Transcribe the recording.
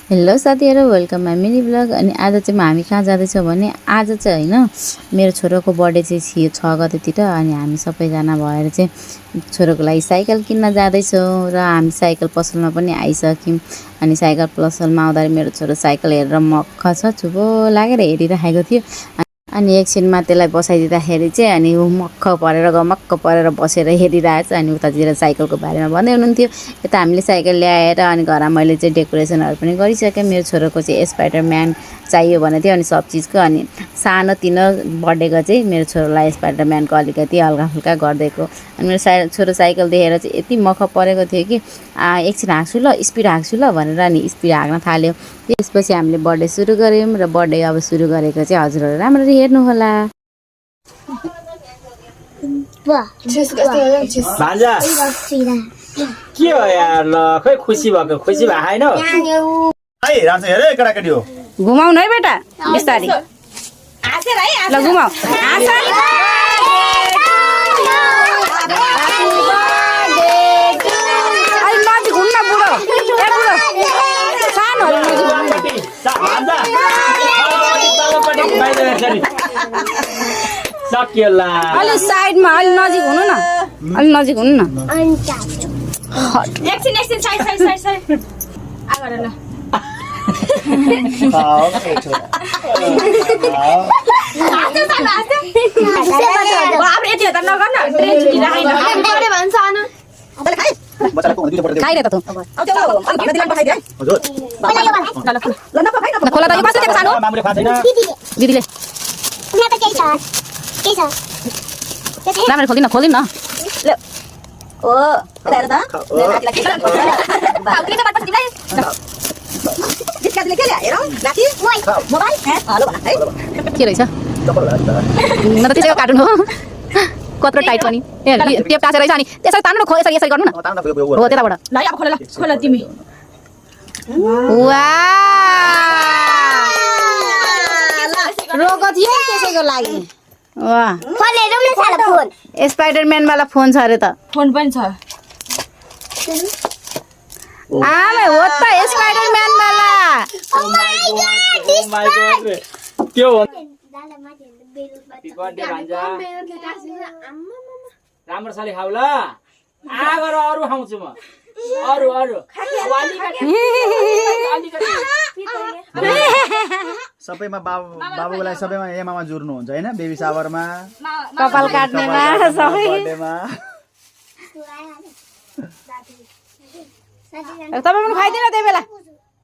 Hello साथीहरु, welcome my mini blog. अनि आज चाहिँ हामी कहाँ जाँदैछौँ भने आज चाहिँ हैन मेरो छोरोको बर्थडे चाहिँ थियो 6 गतेतिर। अनि हामी सबैजना भएर चाहिँ छोरोको लागि साइकल किन्न जाँदैछौँ र हामी साइकल पसलमा पनि आइसक्यौँ। अनि साइकल पसलमा आउँदा मेरो छोरो साइकल हेरेर मक्ख छ चुबो लागेर हेरिरहेको थियो। अनि एकछिनमा त्यसलाई बसाइदिँदाखेरि चाहिँ अनि ऊ मक्ख परेर बसेर हेरिरहेछ। अनि उतातिर साइकलको बारेमा भन्दै हुनुहुन्थ्यो। यता हामीले साइकल ल्याएर अनि घरमा मैले चाहिँ डेकोरेसनहरू पनि गरिसकेँ। मेरो छोरोको चाहिँ स्पाइडरम्यान चाहियो भने थियो अनि सब चिजको अनि सानो तिनो बर्थडेको चाहिँ मेरो छोरोलाई स्पाइडरम्यानको अलिकति हल्का फुल्का गरिदिएको। अनि मेरो छोरो साइकल देखेर चाहिँ यति मक्ख परेको थियो कि एकछिन हाँक्छु ल, स्पिड हाँक्छु ल भनेर अनि स्पिड हाँक्न थाल्यो। त्यसपछि हामीले बर्थडे सुरु गऱ्यौँ र बर्थडे अब सुरु गरेको चाहिँ हजुरहरू राम्ररी हेर्नु होला। भान्जा के हो यार, ल खै खुसी भएको खुसी भएको हैन है। राम्रोसँग हेर है केटाकेटी हो, घुमाउनु है बेटा बिस्तारी ल घुमाउ। नजिक हुन्न बुढो, अलि साइडमा अलि नजिक हुनु न, अलि नजिक हुनु न। खाइरहे त तँ खोला त यो कसले दिएको सानो दिदीले राम्ररी खोलिदिन न। के रहेछ न त त्यसैको कार्टुन हो, कत्रो टाइट पनि टेप टाँसेर रहेछ। अनि त्यसरी तान्नु न, यसरी यसरी गर्नु न हो त्यताबाट। रोको थियो त्यसैको लागि। वाह, स्पाइडरम्यान वाला फोन छ अरे त। फोन पनि छ आमे हो त स्पाइडरम्यान वाला। के हो राम्रोसँगले खाऊ ल, आगर अरू खाउँछु म, अरू सबैमा बाबुको लागि सबैमा एमामा जुर्नुहुन्छ हैन, बेबी सावरमा, कपाल काट्नेमा, सबै बर्थडेमा। तपाईँ पनि खाइदिनु त्यही बेला।